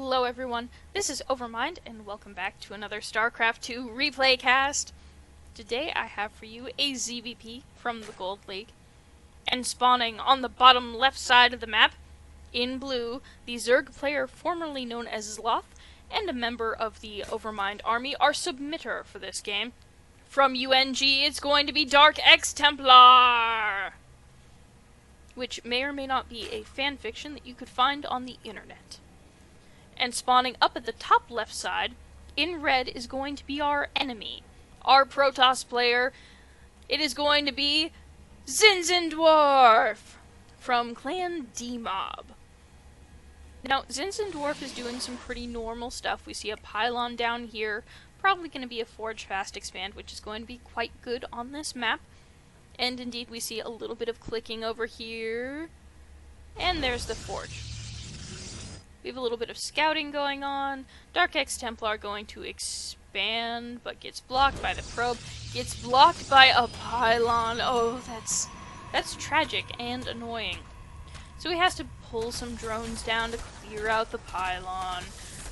Hello everyone, this is Overmind, and welcome back to another StarCraft 2 replay cast. Today I have for you a ZvP from the Gold League, and spawning on the bottom left side of the map, in blue, the Zerg player formerly known as Sloth, and a member of the Overmind army, our submitter for this game. From UNG, it's going to be dArKxTeMplaR, which may or may not be a fanfiction that you could find on the internet. And spawning up at the top left side, in red, is going to be our enemy, our Protoss player. It is going to be Zinzindwarf from Clan D-Mob. Now, Zinzindwarf is doing some pretty normal stuff. We see a pylon down here, probably going to be a Forge Fast Expand, which is going to be quite good on this map. And indeed, we see a little bit of clicking over here. And there's the Forge. We have a little bit of scouting going on. dArKxTeMplaR going to expand, but gets blocked by the probe. Gets blocked by a pylon. Oh, that's tragic and annoying. So he has to pull some drones down to clear out the pylon.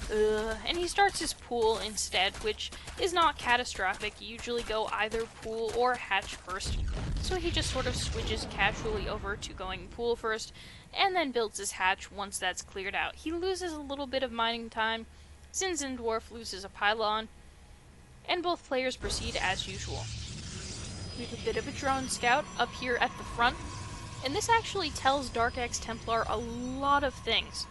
And he starts his pool instead, which is not catastrophic. You usually go either pool or hatch first. So he just sort of switches casually over to going pool first, and then builds his hatch once that's cleared out. He loses a little bit of mining time, Zinzindwarf loses a pylon, and both players proceed as usual. We have a bit of a drone scout up here at the front, and this actually tells dArKxTeMplaR a lot of things.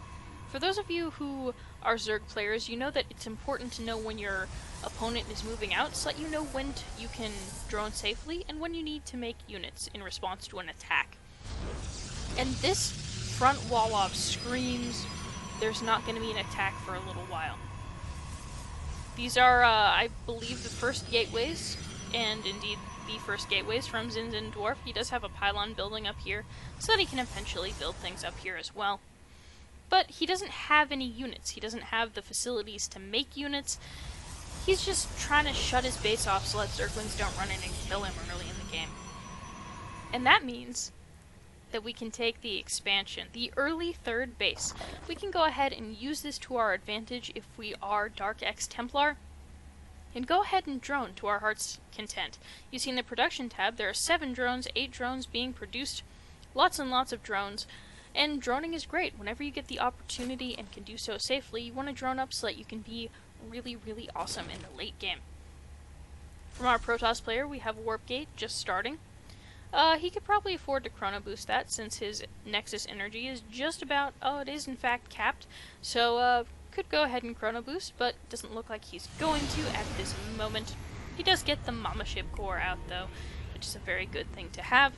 For those of you who are Zerg players, you know that it's important to know when your opponent is moving out, so that you know when you can drone safely, and when you need to make units in response to an attack. And this front wall off screams there's not going to be an attack for a little while. These are, I believe, the first gateways, and indeed the first gateways from Zinzindwarf. He does have a pylon building up here, so that he can eventually build things up here as well. But he doesn't have any units. He doesn't have the facilities to make units. He's just trying to shut his base off so that Zerglings don't run in and kill him early in the game. And that means that we can take the expansion, the early third base. We can go ahead and use this to our advantage if we are dArKxTeMplaR, and go ahead and drone to our heart's content. You see in the production tab, there are 7 drones, 8 drones being produced, lots and lots of drones, and droning is great. Whenever you get the opportunity and can do so safely, you want to drone up so that you can be really, really awesome in the late game. From our Protoss player, we have Warp Gate just starting. He could probably afford to chrono boost that, since his Nexus energy is just about, it is in fact capped, so could go ahead and chrono boost, but doesn't look like he's going to at this moment. He does get the Mama Ship core out though, which is a very good thing to have.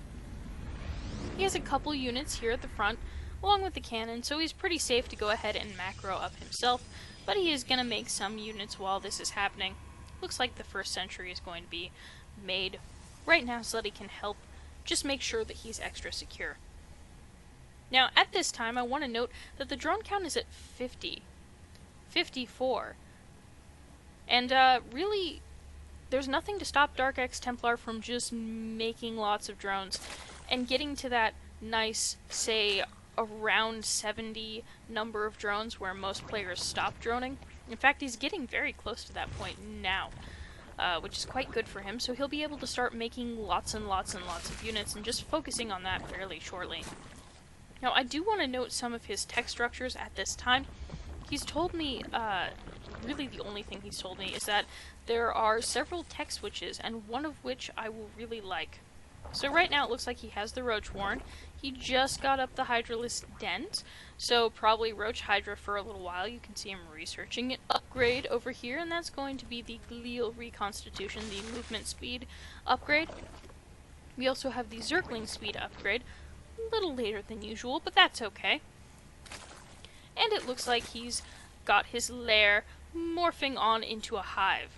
He has a couple units here at the front, along with the cannon, so he's pretty safe to go ahead and macro up himself, but he is going to make some units while this is happening. Looks like the first sentry is going to be made right now so that he can help just make sure that he's extra secure. Now, at this time, I want to note that the drone count is at 54. And, really, there's nothing to stop dArKxTeMplaR from just making lots of drones and getting to that nice, say, around 70 number of drones where most players stop droning. In fact, he's getting very close to that point now, which is quite good for him, so he'll be able to start making lots and lots and lots of units and just focusing on that fairly shortly. Now, I do want to note some of his tech structures at this time. He's told me, really the only thing he's told me is that there are several tech switches, and one of which I will really like. So right now it looks like he has the Roach Warren. He just got up the Hydralisk Dent, so probably Roach Hydra for a little while. You can see him researching an upgrade over here, and that's going to be the Glial Reconstitution, the movement speed upgrade. We also have the Zergling speed upgrade, a little later than usual, but that's okay. And it looks like he's got his lair morphing on into a hive,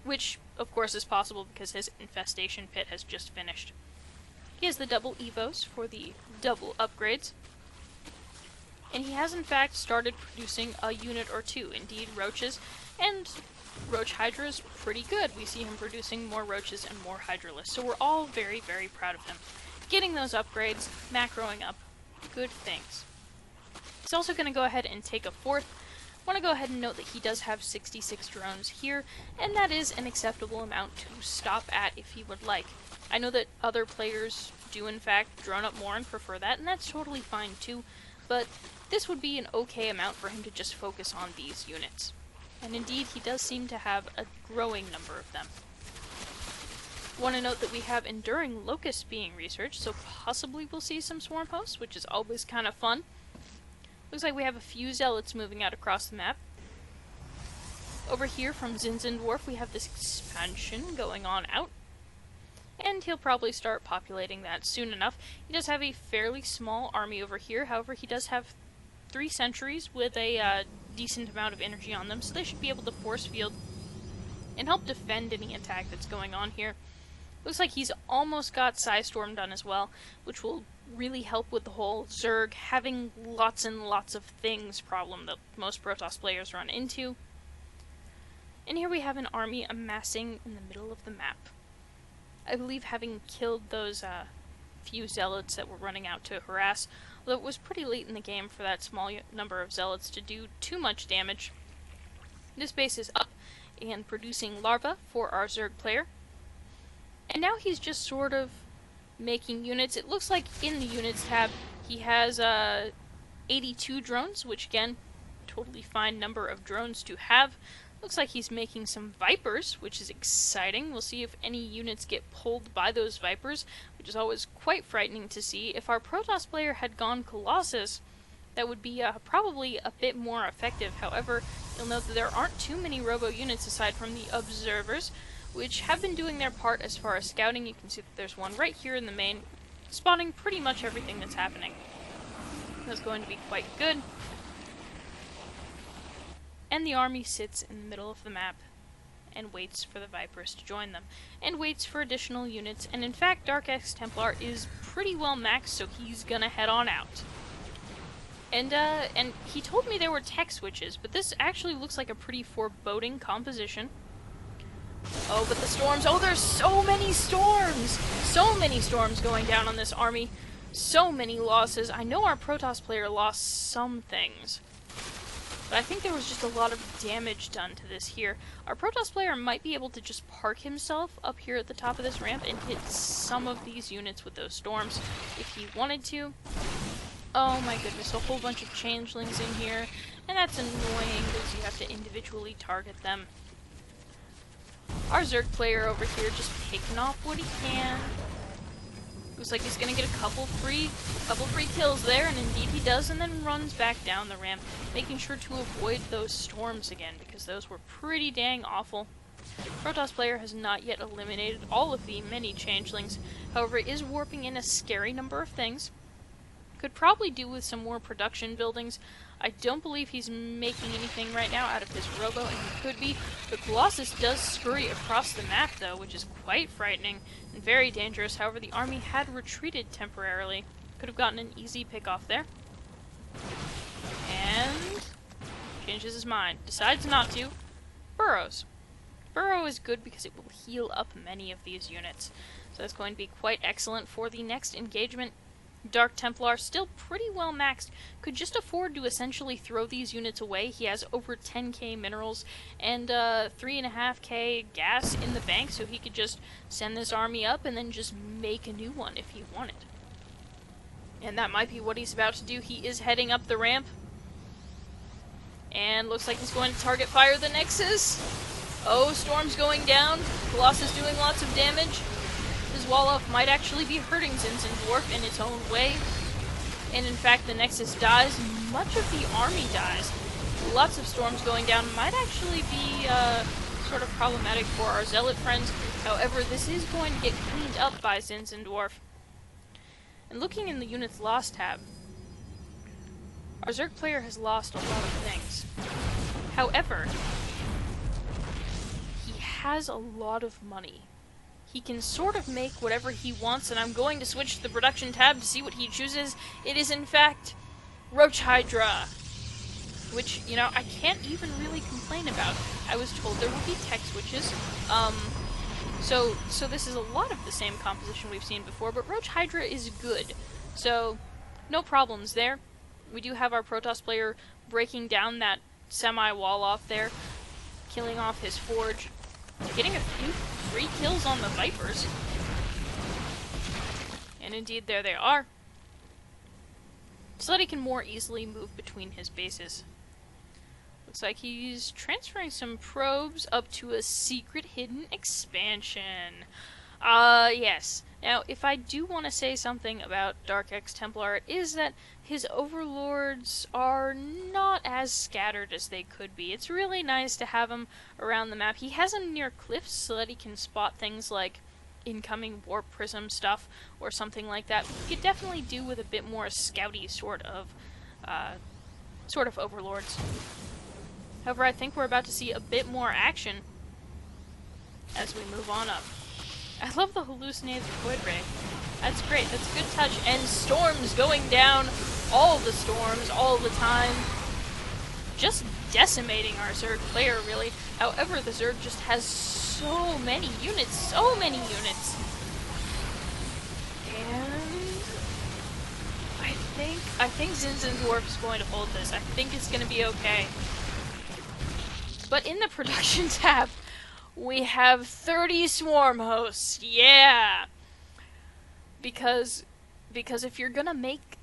which of course is possible because his infestation pit has just finished. He has the double evos for the double upgrades, and he has in fact started producing a unit or two, indeed roaches, and Roach Hydra is pretty good. We see him producing more roaches and more Hydralisks, so we're all very, very proud of him. Getting those upgrades, macroing up, good things. He's also going to go ahead and take a 4th Want to go ahead and note that he does have 66 drones here, and that is an acceptable amount to stop at if he would like. I know that other players do in fact drone up more and prefer that, and that's totally fine too, but this would be an okay amount for him to just focus on these units. And indeed, he does seem to have a growing number of them. Want to note that we have Enduring Locusts being researched, so possibly we'll see some swarm hosts, which is always kind of fun. Looks like we have a few zealots moving out across the map. Over here from Zinzindwarf we have this expansion going on out. And he'll probably start populating that soon enough. He does have a fairly small army over here, however he does have 3 sentries with a decent amount of energy on them, so they should be able to force field and help defend any attack that's going on here. Looks like he's almost got Psystorm done as well, which will really help with the whole zerg having lots and lots of things problem that most Protoss players run into. And here we have an army amassing in the middle of the map. I believe having killed those few zealots that were running out to harass, although it was pretty late in the game for that small number of zealots to do too much damage. This base is up and producing larvae for our zerg player. And now he's just sort of making units. It looks like in the units tab he has 82 drones, which again, totally fine number of drones to have. Looks like he's making some Vipers, which is exciting. We'll see if any units get pulled by those Vipers, which is always quite frightening to see. If our Protoss player had gone Colossus, that would be probably a bit more effective. However, you'll note that there aren't too many robo units aside from the Observers, which have been doing their part as far as scouting. You can see that there's one right here in the main, spotting pretty much everything that's happening. That's going to be quite good. And the army sits in the middle of the map and waits for the Vipers to join them, and waits for additional units, and in fact dArKxTeMplaR is pretty well maxed, so he's gonna head on out. And he told me there were tech switches, but this actually looks like a pretty foreboding composition. Oh, but the storms! Oh, there's so many storms! So many storms going down on this army. So many losses. I know our Protoss player lost some things, but I think there was just a lot of damage done to this here. Our Protoss player might be able to just park himself up here at the top of this ramp and hit some of these units with those storms if he wanted to. Oh my goodness, a whole bunch of changelings in here, and that's annoying because you have to individually target them. Our Zerg player over here just picking off what he can. Looks like he's gonna get a couple free kills there, and indeed he does, and then runs back down the ramp, making sure to avoid those storms again, because those were pretty dang awful. Protoss player has not yet eliminated all of the many changelings, however is warping in a scary number of things. Could probably do with some more production buildings. I don't believe he's making anything right now out of his robo, and he could be. The Colossus does scurry across the map though, which is quite frightening and very dangerous. However, the army had retreated temporarily. Could have gotten an easy pick off there. And changes his mind. Decides not to. Burrows. Burrow is good because it will heal up many of these units. So that's going to be quite excellent for the next engagement. dArKxTeMplaR, still pretty well maxed, could just afford to essentially throw these units away. He has over 10k minerals and 3.5k gas in the bank, so he could just send this army up and then just make a new one if he wanted. And that might be what he's about to do. He is heading up the ramp. And looks like he's going to target fire the Nexus. Oh, storm's going down. Colossus doing lots of damage. His wall-off might actually be hurting Zinzindwarf in its own way. And in fact, the Nexus dies. Much of the army dies. Lots of storms going down might actually be sort of problematic for our Zealot friends. However, this is going to get cleaned up by Zinzindwarf. And looking in the units lost tab, our Zerg player has lost a lot of things. However, he has a lot of money. He can sort of make whatever he wants, and I'm going to switch to the production tab to see what he chooses. It is, in fact, Roach Hydra, which, you know, I can't even really complain about. I was told there would be tech switches, so this is a lot of the same composition we've seen before, but Roach Hydra is good, so no problems there. We do have our Protoss player breaking down that semi-wall off there, killing off his forge, getting a few free kills on the Vipers. And indeed, there they are. So that he can more easily move between his bases. Looks like he's transferring some probes up to a secret hidden expansion. Yes. Now, if I do want to say something about dArKxTeMplaR, it is that his overlords are not as scattered as they could be. It's really nice to have him around the map. He has them near cliffs so that he can spot things like incoming warp prism stuff or something like that. He could definitely do with a bit more scouty sort of overlords. However, I think we're about to see a bit more action as we move on up. I love the hallucinated Void Ray. That's great, that's a good touch. And storms going down, all the storms, all the time. Just decimating our Zerg player, really. However, the Zerg just has so many units, so many units. And I think Zinzindwarf is going to hold this. I think it's going to be okay. But in the production tab, we have 30 swarm hosts. Yeah! Because if you're gonna make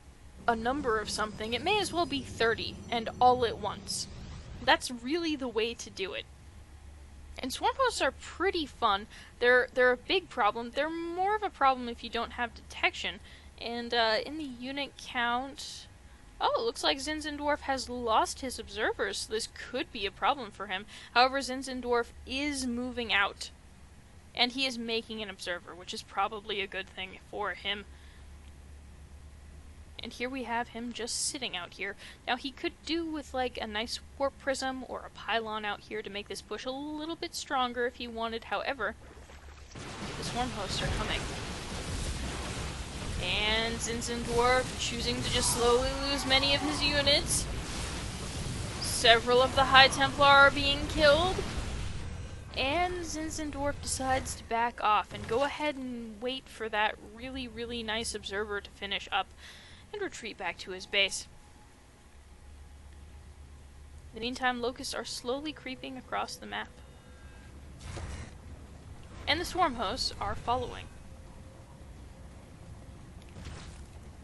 a number of something, it may as well be 30, and all at once. That's really the way to do it. And swarm hosts are pretty fun. They're a big problem. They're more of a problem if you don't have detection. And in the unit count... Oh, it looks like Zinzindwarf has lost his observers, so this could be a problem for him. However, Zinzindwarf is moving out. And he is making an observer, which is probably a good thing for him. And here we have him just sitting out here. Now, he could do with, like, a nice warp prism or a pylon out here to make this push a little bit stronger if he wanted. However, the swarm hosts are coming. And Zinzindwarf choosing to just slowly lose many of his units. Several of the High Templar are being killed. And Zinzindwarf decides to back off and go ahead and wait for that really, really nice observer to finish up and retreat back to his base. In the meantime, locusts are slowly creeping across the map. And the swarm hosts are following.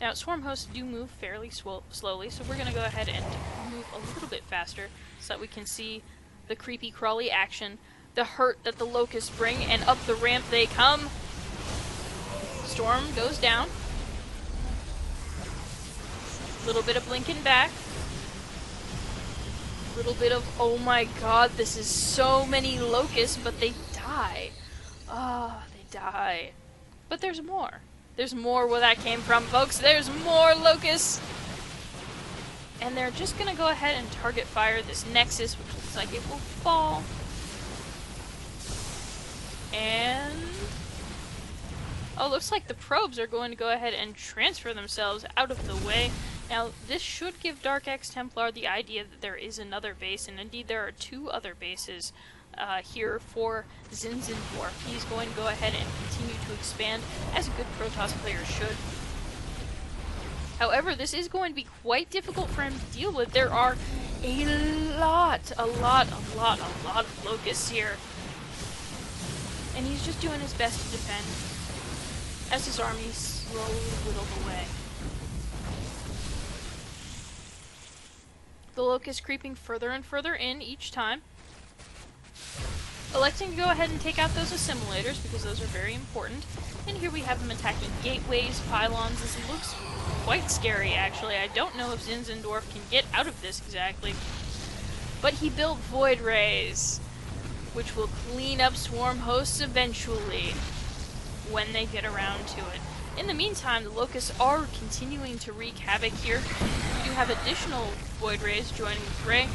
Now, swarm hosts do move fairly slowly, so we're going to go ahead and move a little bit faster so that we can see the creepy crawly action, the hurt that the locusts bring, and up the ramp they come. Storm goes down. Little bit of blinking back. Little bit of, oh my god, this is so many locusts, but they die. Ah, they die. But there's more. There's more where that came from, folks. There's more locusts! And they're just gonna go ahead and target fire this Nexus, which looks like it will fall. And... oh, looks like the probes are going to go ahead and transfer themselves out of the way. Now, this should give dArKxTeMplaR the idea that there is another base, and indeed there are two other bases here for Zinzindwarf. He's going to go ahead and continue to expand, as a good Protoss player should. However, this is going to be quite difficult for him to deal with. There are a lot of locusts here. And he's just doing his best to defend as his army slowly whittled away. The locusts creeping further and further in each time. Electing to go ahead and take out those assimilators because those are very important. And here we have them attacking gateways, pylons. This looks quite scary, actually. I don't know if Zinzindwarf can get out of this exactly. But he built Void Rays, which will clean up swarm hosts eventually when they get around to it. In the meantime, the locusts are continuing to wreak havoc here. We do have additional Void Rays joining the fray.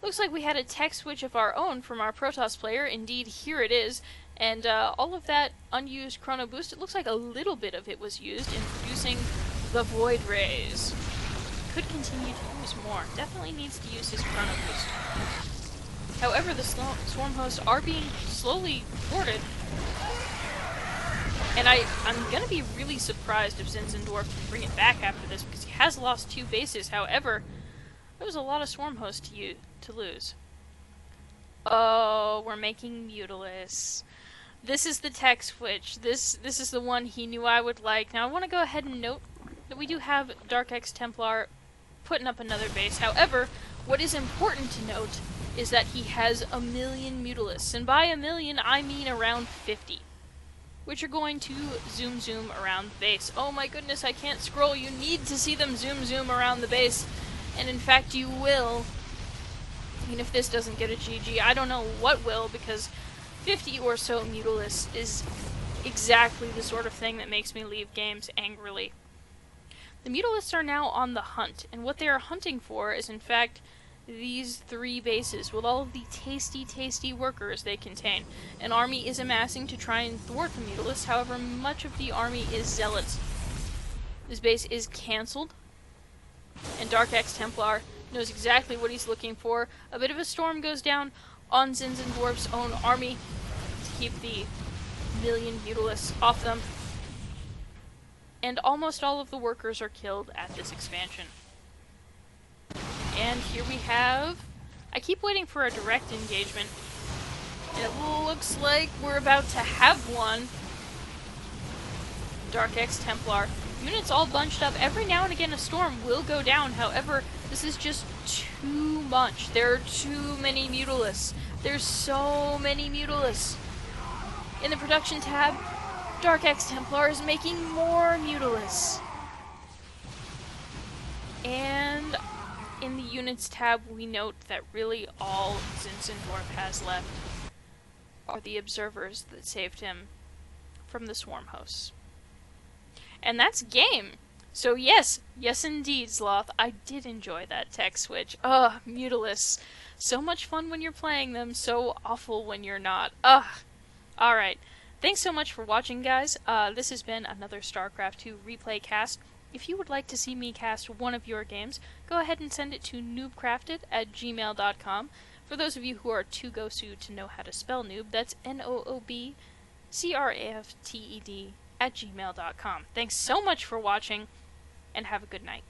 Looks like we had a tech switch of our own from our Protoss player. Indeed, here it is. And all of that unused Chrono Boost, it looks like a little bit of it was used in producing the Void Rays. Could continue to use more. Definitely needs to use his Chrono Boost. However, the swarm hosts are being slowly thwarted. And I'm going to be really surprised if Zinzindwarf can bring it back after this, because he has lost two bases. However, That was a lot of swarm hosts to lose. Oh, we're making Mutalisk. This is the tech switch. This is the one he knew I would like. Now I want to go ahead and note that we do have dArKxTeMplaR putting up another base. However, what is important to note is that he has 1,000,000 Mutalisks, and by 1,000,000 I mean around 50, which are going to zoom around the base. Oh my goodness, I can't scroll. You need to see them zoom around the base, and in fact you will. I mean, if this doesn't get a GG, I don't know what will, because 50 or so Mutalisks is exactly the sort of thing that makes me leave games angrily. The Mutalisks are now on the hunt, and what they are hunting for is, in fact, these 3 bases with all of the tasty workers they contain. An army is amassing to try and thwart the Mutalisks, however, much of the army is zealots. This base is cancelled, and dArKxTeMplaR knows exactly what he's looking for. A bit of a storm goes down on Zinzindwarf's own army to keep the 1,000,000 Mutalisks off them. And almost all of the workers are killed at this expansion. And here we have... I keep waiting for a direct engagement. It looks like we're about to have one. dArKxTeMplaR. Units all bunched up. Every now and again a storm will go down. However, this is just too much. There are too many Mutalisks. There's so many Mutalisks. In the production tab, dArKxTeMplaR is making more Mutalisks. And in the units tab, we note that really all Zinzindwarf has left are the observers that saved him from the swarm hosts. And that's game. So yes indeed, Sloth, I did enjoy that tech switch. Ugh, Mutalisks. So much fun when you're playing them, so awful when you're not. Ugh. Alright. Thanks so much for watching, guys. This has been another StarCraft 2 replay cast. If you would like to see me cast one of your games, go ahead and send it to NoobCrafted@gmail.com. For those of you who are too gosu to know how to spell noob, that's NoobCrafted@gmail.com. Thanks so much for watching, and have a good night.